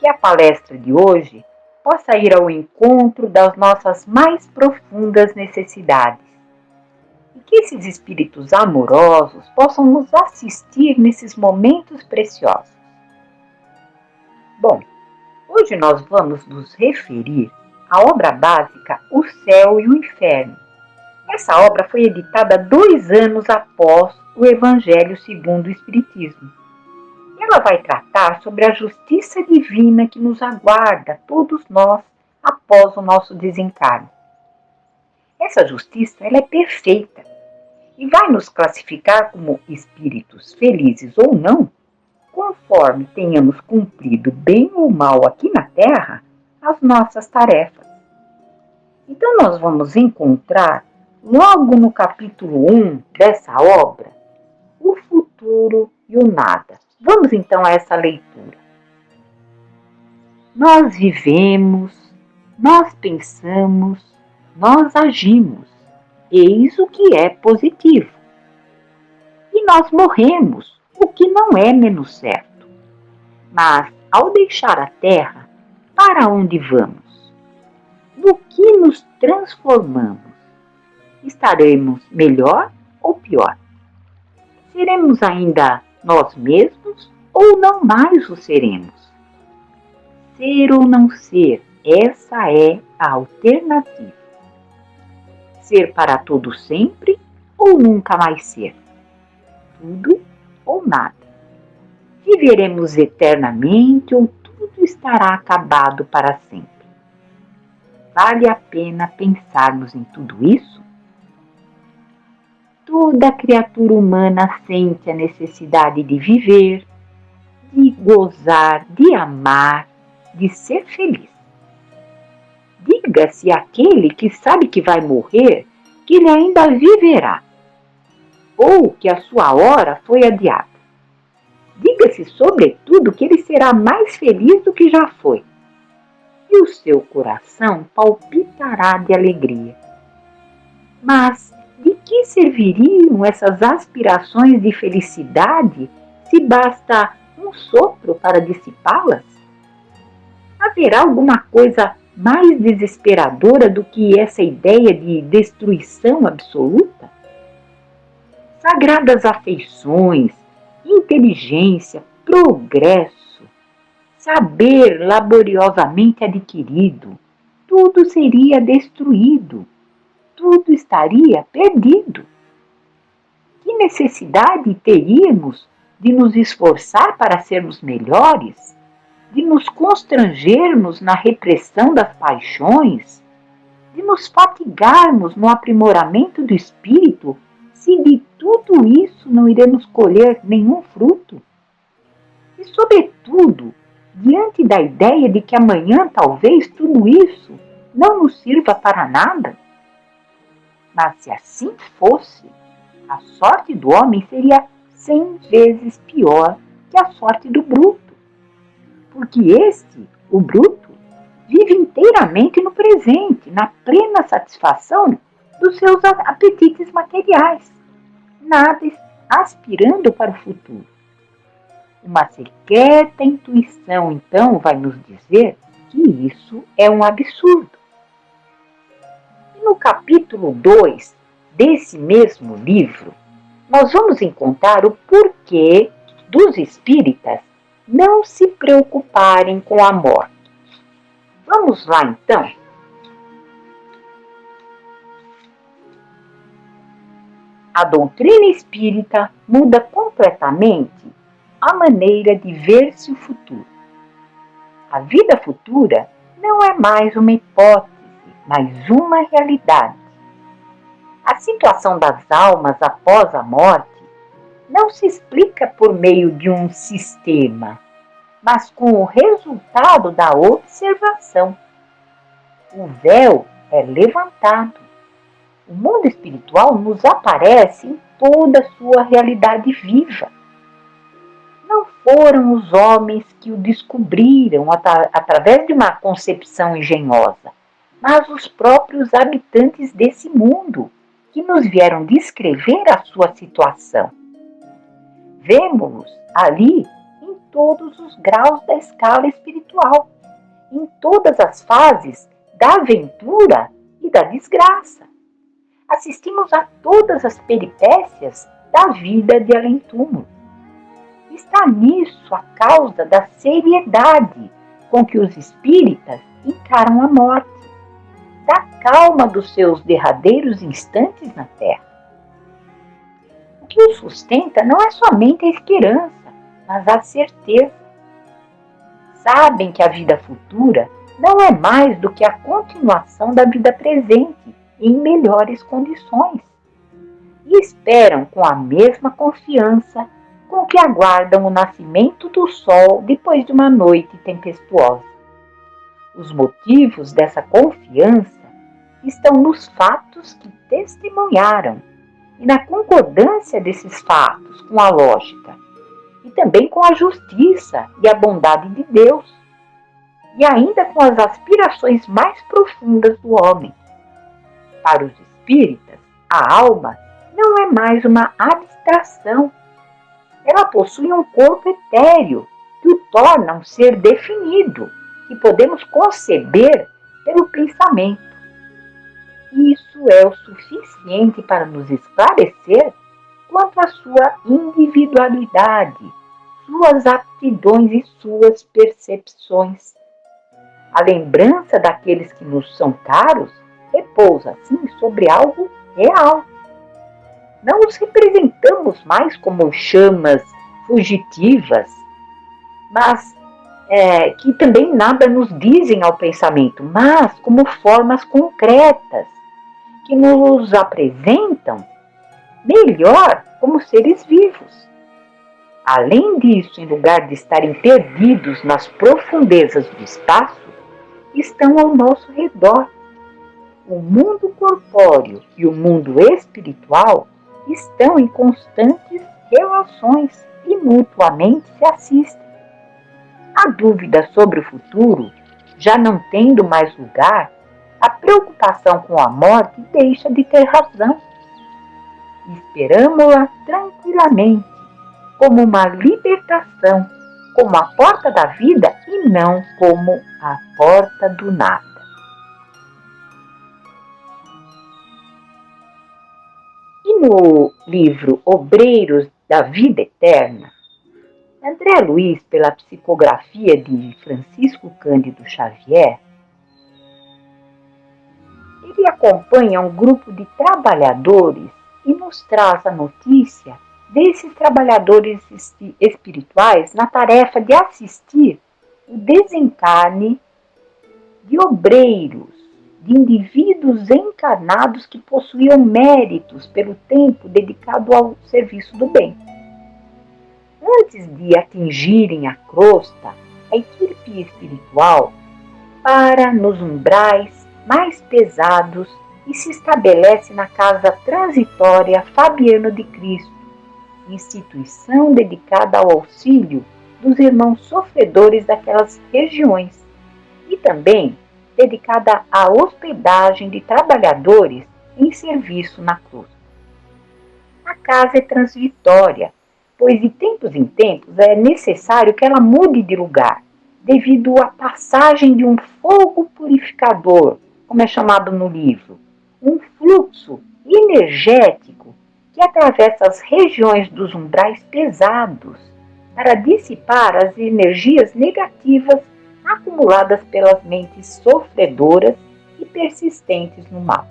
que a palestra de hoje possa ir ao encontro das nossas mais profundas necessidades e que esses espíritos amorosos possam nos assistir nesses momentos preciosos. Bom, hoje nós vamos nos referir à obra básica O Céu e o Inferno. Essa obra foi editada 2 anos após o Evangelho segundo o Espiritismo. Ela vai tratar sobre a justiça divina que nos aguarda, todos nós, após o nosso desencarne. Essa justiça ela é perfeita e vai nos classificar como espíritos felizes ou não, conforme tenhamos cumprido bem ou mal aqui na Terra as nossas tarefas. Então nós vamos encontrar, logo no capítulo 1 dessa obra, o futuro e o nada. Vamos então a essa leitura. Nós vivemos, nós pensamos, nós agimos. Eis o que é positivo. E nós morremos, o que não é menos certo. Mas, ao deixar a Terra, para onde vamos? No que nos transformamos? Estaremos melhor ou pior? Seremos ainda nós mesmos ou não mais o seremos? Ser ou não ser, essa é a alternativa. Ser para todo sempre ou nunca mais ser? Tudo ou nada. Viveremos eternamente ou tudo estará acabado para sempre? Vale a pena pensarmos em tudo isso? Toda criatura humana sente a necessidade de viver, de gozar, de amar, de ser feliz. Diga-se àquele que sabe que vai morrer, que ele ainda viverá, ou que a sua hora foi adiada. Diga-se, sobretudo, que ele será mais feliz do que já foi, e o seu coração palpitará de alegria. Mas de que serviriam essas aspirações de felicidade se basta um sopro para dissipá-las? Haverá alguma coisa mais desesperadora do que essa ideia de destruição absoluta? Sagradas afeições, inteligência, progresso, saber laboriosamente adquirido, tudo seria destruído, tudo estaria perdido. Que necessidade teríamos de nos esforçar para sermos melhores? De nos constrangermos na repressão das paixões, de nos fatigarmos no aprimoramento do espírito, se de tudo isso não iremos colher nenhum fruto? E, sobretudo, diante da ideia de que amanhã talvez tudo isso não nos sirva para nada? Mas se assim fosse, a sorte do homem seria 100 vezes pior que a sorte do bruto. Porque este, o bruto, vive inteiramente no presente, na plena satisfação dos seus apetites materiais, nada aspirando para o futuro. Uma secreta intuição, então, vai nos dizer que isso é um absurdo. E no capítulo 2 desse mesmo livro, nós vamos encontrar o porquê dos espíritas não se preocuparem com a morte. Vamos lá, então. A doutrina espírita muda completamente a maneira de ver-se o futuro. A vida futura não é mais uma hipótese, mas uma realidade. A situação das almas após a morte não se explica por meio de um sistema, mas com o resultado da observação. O véu é levantado. O mundo espiritual nos aparece em toda a sua realidade viva. Não foram os homens que o descobriram através de uma concepção engenhosa, mas os próprios habitantes desse mundo, que nos vieram descrever a sua situação. Vemos-los ali em todos os graus da escala espiritual, em todas as fases da aventura e da desgraça. Assistimos a todas as peripécias da vida de além-túmulo. Está nisso a causa da seriedade com que os espíritas encaram a morte, da calma dos seus derradeiros instantes na Terra. O que os sustenta não é somente a esperança, mas a certeza. Sabem que a vida futura não é mais do que a continuação da vida presente em melhores condições. E esperam com a mesma confiança com que aguardam o nascimento do sol depois de uma noite tempestuosa. Os motivos dessa confiança estão nos fatos que testemunharam e na concordância desses fatos com a lógica e também com a justiça e a bondade de Deus e ainda com as aspirações mais profundas do homem. Para os espíritas, a alma não é mais uma abstração. Ela possui um corpo etéreo que o torna um ser definido, que podemos conceber pelo pensamento. Isso é o suficiente para nos esclarecer quanto à sua individualidade, suas aptidões e suas percepções. A lembrança daqueles que nos são caros repousa, assim, sobre algo real. Não os representamos mais como chamas fugitivas, mas que também nada nos dizem ao pensamento, mas como formas concretas, que nos apresentam melhor como seres vivos. Além disso, em lugar de estarem perdidos nas profundezas do espaço, estão ao nosso redor. O mundo corpóreo e o mundo espiritual estão em constantes relações e mutuamente se assistem. A dúvida sobre o futuro, já não tendo mais lugar, a preocupação com a morte deixa de ter razão. Esperamo-la tranquilamente, como uma libertação, como a porta da vida e não como a porta do nada. E no livro Obreiros da Vida Eterna, André Luiz, pela psicografia de Francisco Cândido Xavier, ele acompanha um grupo de trabalhadores e nos traz a notícia desses trabalhadores espirituais na tarefa de assistir o desencarne de obreiros, de indivíduos encarnados que possuíam méritos pelo tempo dedicado ao serviço do bem. Antes de atingirem a crosta, a equipe espiritual para nos umbrais mais pesados e se estabelece na casa transitória Fabiano de Cristo, instituição dedicada ao auxílio dos irmãos sofredores daquelas regiões e também dedicada à hospedagem de trabalhadores em serviço na cruz. A casa é transitória, pois de tempos em tempos é necessário que ela mude de lugar, devido à passagem de um fogo purificador, como é chamado no livro, um fluxo energético que atravessa as regiões dos umbrais pesados para dissipar as energias negativas acumuladas pelas mentes sofredoras e persistentes no mal.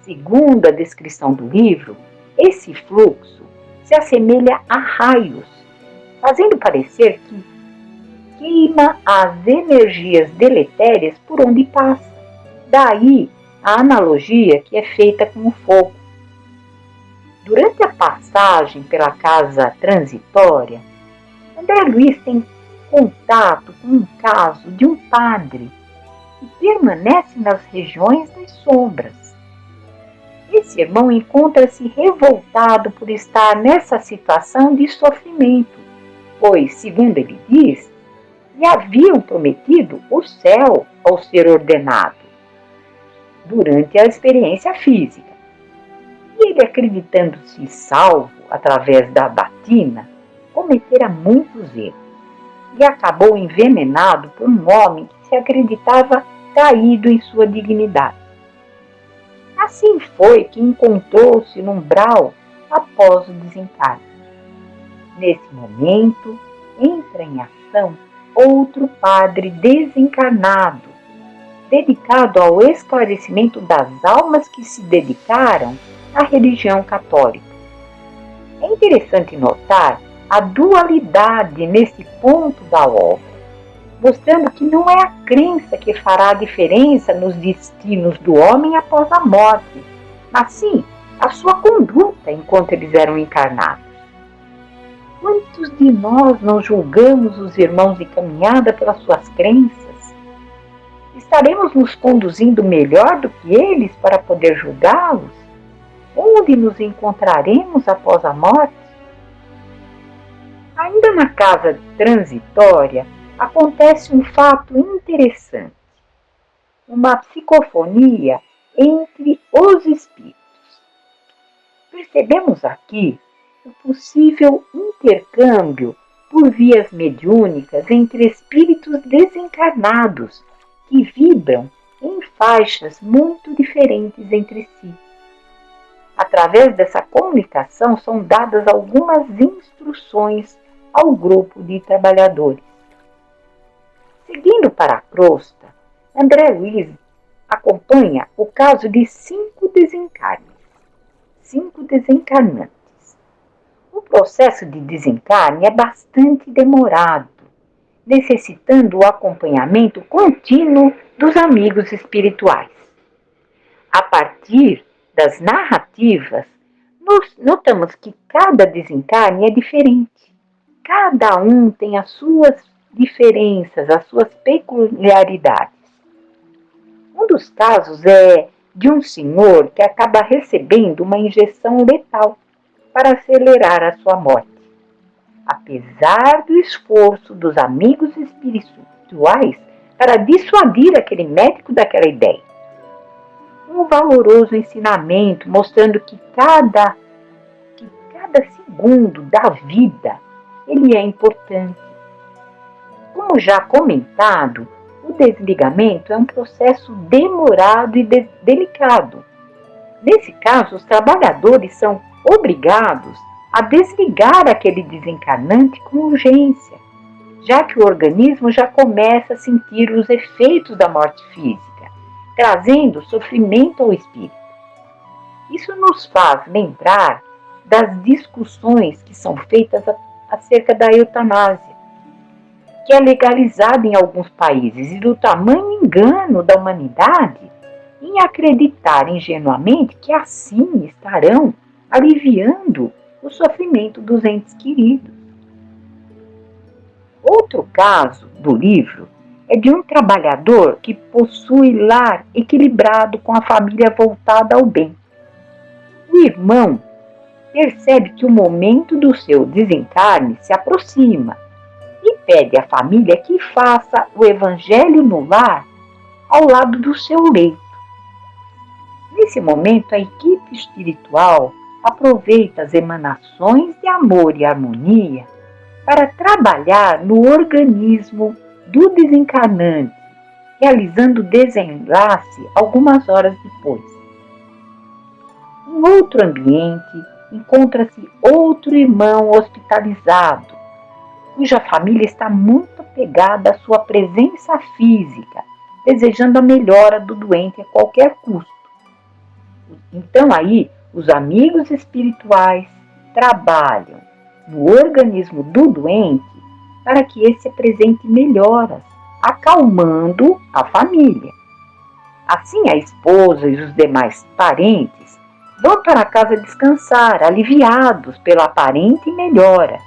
Segundo a descrição do livro, esse fluxo se assemelha a raios, fazendo parecer que queima as energias deletérias por onde passa. Daí a analogia que é feita com o fogo. Durante a passagem pela casa transitória, André Luiz tem contato com um caso de um padre que permanece nas regiões das sombras. Esse irmão encontra-se revoltado por estar nessa situação de sofrimento, pois, segundo ele diz, lhe haviam prometido o céu ao ser ordenado durante a experiência física. E ele, acreditando-se salvo através da batina, cometera muitos erros e acabou envenenado por um homem que se acreditava caído em sua dignidade. Assim foi que encontrou-se no umbral após o desencarne. Nesse momento, entra em ação outro padre desencarnado, dedicado ao esclarecimento das almas que se dedicaram à religião católica. É interessante notar a dualidade nesse ponto da obra, mostrando que não é a crença que fará a diferença nos destinos do homem após a morte, mas sim a sua conduta enquanto eles eram encarnados. Quantos de nós não julgamos os irmãos de caminhada pelas suas crenças? Estaremos nos conduzindo melhor do que eles para poder julgá-los? Onde nos encontraremos após a morte? Ainda na casa transitória, acontece um fato interessante, uma psicofonia entre os espíritos. Percebemos aqui o possível intercâmbio por vias mediúnicas entre espíritos desencarnados que vibram em faixas muito diferentes entre si. Através dessa comunicação são dadas algumas instruções ao grupo de trabalhadores. Seguindo para a crosta, André Luiz acompanha o caso de 5 desencarnantes. O processo de desencarne é bastante demorado, necessitando o acompanhamento contínuo dos amigos espirituais. A partir das narrativas, notamos que cada desencarne é diferente. Cada um tem as suas diferenças, as suas peculiaridades. Um dos casos é de um senhor que acaba recebendo uma injeção letal para acelerar a sua morte. Apesar do esforço dos amigos espirituais para dissuadir aquele médico daquela ideia. Um valoroso ensinamento mostrando que cada segundo da vida ele é importante. Como já comentado, o desligamento é um processo demorado e delicado. Nesse caso, os trabalhadores são obrigados a desligar aquele desencarnante com urgência, já que o organismo já começa a sentir os efeitos da morte física, trazendo sofrimento ao espírito. Isso nos faz lembrar das discussões que são feitas acerca da eutanásia, que é legalizada em alguns países, e do tamanho engano da humanidade em acreditar ingenuamente que assim estarão aliviando o sofrimento dos entes queridos. Outro caso do livro é de um trabalhador que possui lar equilibrado com a família voltada ao bem. O irmão percebe que o momento do seu desencarne se aproxima e pede à família que faça o evangelho no lar ao lado do seu leito. Nesse momento, a equipe espiritual aproveita as emanações de amor e harmonia para trabalhar no organismo do desencarnante, realizando o desenlace algumas horas depois. Em outro ambiente, encontra-se outro irmão hospitalizado, cuja família está muito apegada à sua presença física, desejando a melhora do doente a qualquer custo. Então aí, os amigos espirituais trabalham no organismo do doente para que esse apresente melhoras, acalmando a família. Assim, a esposa e os demais parentes vão para casa descansar, aliviados pela aparente melhora,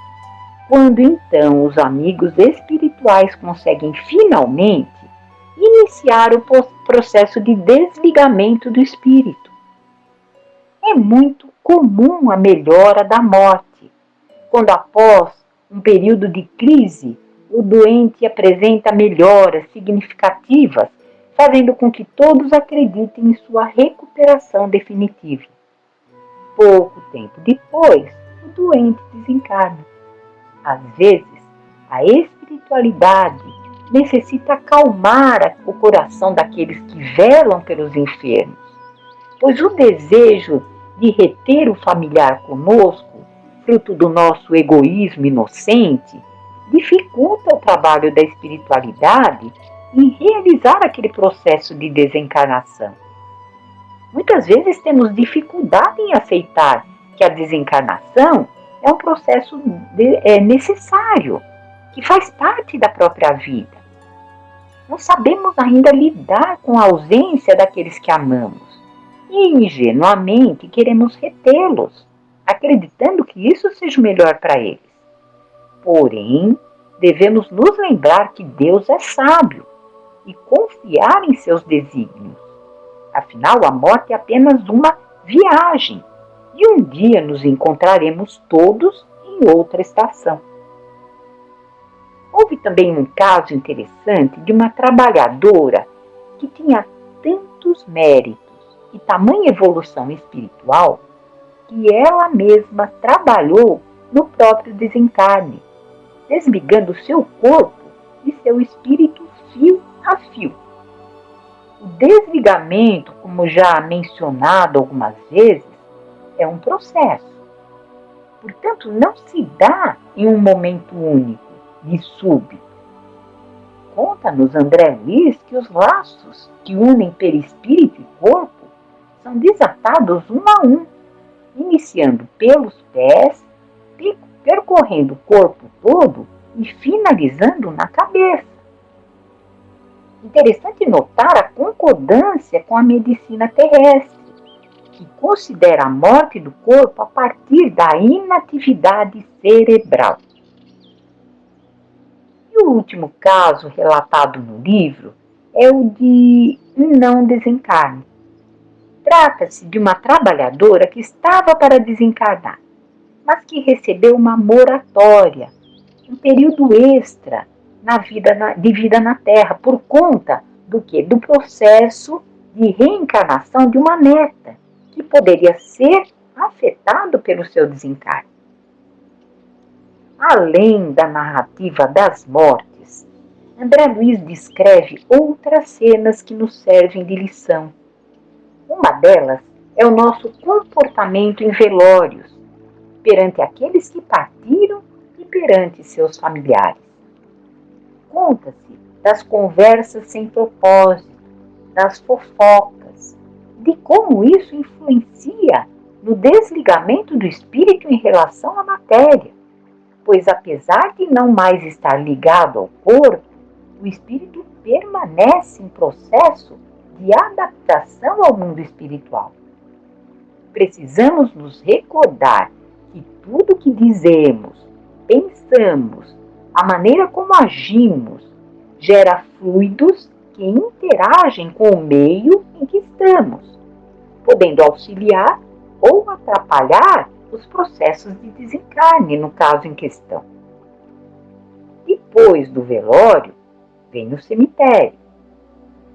quando então os amigos espirituais conseguem finalmente iniciar o processo de desligamento do espírito. É muito comum a melhora da morte, quando após um período de crise, o doente apresenta melhoras significativas, fazendo com que todos acreditem em sua recuperação definitiva. Pouco tempo depois, o doente desencarna. Às vezes, a espiritualidade necessita acalmar o coração daqueles que velam pelos enfermos, pois o desejo de reter o familiar conosco, fruto do nosso egoísmo inocente, dificulta o trabalho da espiritualidade em realizar aquele processo de desencarnação. Muitas vezes temos dificuldade em aceitar que a desencarnação é um processo necessário, que faz parte da própria vida. Não sabemos ainda lidar com a ausência daqueles que amamos e ingenuamente queremos retê-los, acreditando que isso seja o melhor para eles. Porém, devemos nos lembrar que Deus é sábio e confiar em seus desígnios. Afinal, a morte é apenas uma viagem e um dia nos encontraremos todos em outra estação. Houve também um caso interessante de uma trabalhadora que tinha tantos méritos e tamanha evolução espiritual que ela mesma trabalhou no próprio desencarne, desligando seu corpo e seu espírito fio a fio. O desligamento, como já mencionado algumas vezes, é um processo. Portanto, não se dá em um momento único, de súbito. Conta-nos André Luiz que os laços que unem perispírito e corpo são desatados um a um, iniciando pelos pés, percorrendo o corpo todo e finalizando na cabeça. Interessante notar a concordância com a medicina terrestre, que considera a morte do corpo a partir da inatividade cerebral. E o último caso relatado no livro é o de um não desencarne. Trata-se de uma trabalhadora que estava para desencarnar, mas que recebeu uma moratória, um período extra de vida na Terra, por conta do quê? Do processo de reencarnação de uma neta, que poderia ser afetado pelo seu desencarne. Além da narrativa das mortes, André Luiz descreve outras cenas que nos servem de lição. Uma delas é o nosso comportamento em velórios, perante aqueles que partiram e perante seus familiares. Conta-se das conversas sem propósito, das fofocas, de como isso influencia no desligamento do espírito em relação à matéria. Pois apesar de não mais estar ligado ao corpo, o espírito permanece em processo de adaptação ao mundo espiritual. Precisamos nos recordar que tudo que dizemos, pensamos, a maneira como agimos, gera fluidos que interagem com o meio em que estamos, podendo auxiliar ou atrapalhar os processos de desencarne, no caso em questão. Depois do velório, vem o cemitério.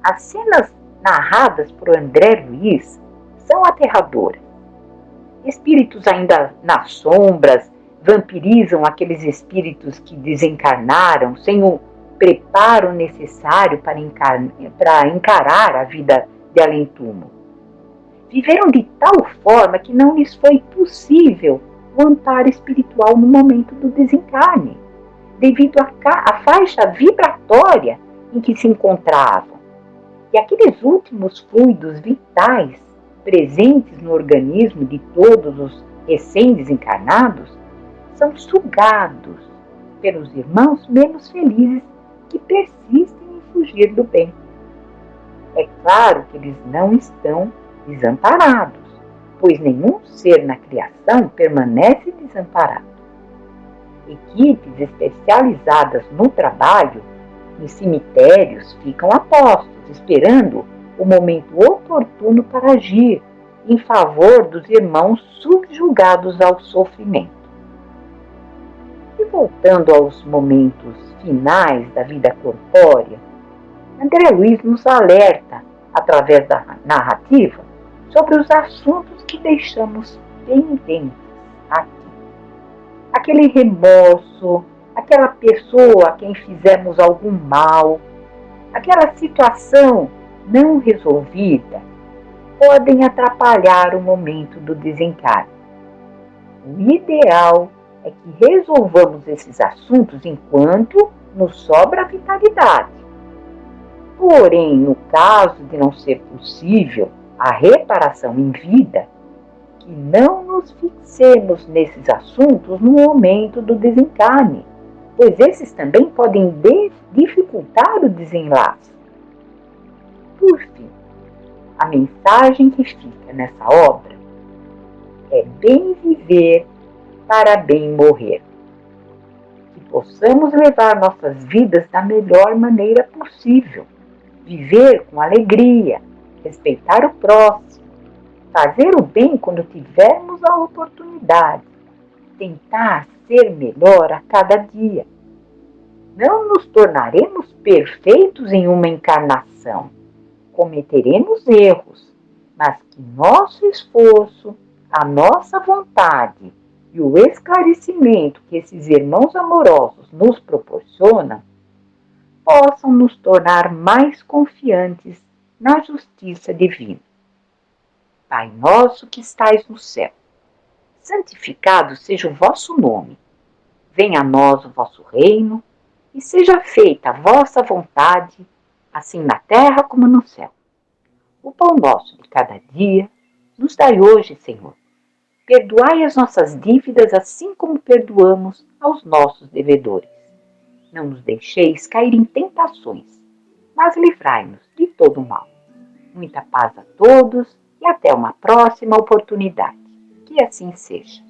As cenas narradas por André Luiz são aterradoras. Espíritos ainda nas sombras vampirizam aqueles espíritos que desencarnaram sem o preparo necessário para encarar a vida de além-túmulo. Viveram de tal forma que não lhes foi possível o amparo espiritual no momento do desencarne, devido à faixa vibratória em que se encontravam. E aqueles últimos fluidos vitais presentes no organismo de todos os recém-desencarnados são sugados pelos irmãos menos felizes que persistem em fugir do bem. É claro que eles não estão desamparados, pois nenhum ser na criação permanece desamparado. Equipes especializadas no trabalho, nos cemitérios, ficam a postos, esperando o momento oportuno para agir em favor dos irmãos subjugados ao sofrimento. E voltando aos momentos finais da vida corpórea, André Luiz nos alerta, através da narrativa, sobre os assuntos que deixamos pendentes aqui. aquele remorso, aquela pessoa a quem fizemos algum mal, aquela situação não resolvida, podem atrapalhar o momento do desencarne. O ideal é que resolvamos esses assuntos enquanto nos sobra vitalidade. Porém, no caso de não ser possível a reparação em vida, que não nos fixemos nesses assuntos no momento do desencarne, pois esses também podem dificultar o desenlace. Por fim, a mensagem que fica nessa obra é bem viver para bem morrer. Que possamos levar nossas vidas da melhor maneira possível, viver com alegria, respeitar o próximo, fazer o bem quando tivermos a oportunidade, tentar ser melhor a cada dia. Não nos tornaremos perfeitos em uma encarnação. Cometeremos erros, mas que nosso esforço, a nossa vontade e o esclarecimento que esses irmãos amorosos nos proporcionam possam nos tornar mais confiantes na justiça divina. Pai nosso que estais no céu, santificado seja o vosso nome. Venha a nós o vosso reino e seja feita a vossa vontade, assim na terra como no céu. O pão nosso de cada dia nos dai hoje, Senhor. Perdoai as nossas dívidas assim como perdoamos aos nossos devedores. Não nos deixeis cair em tentações, mas livrai-nos de todo o mal. Muita paz a todos e até uma próxima oportunidade. Que assim seja.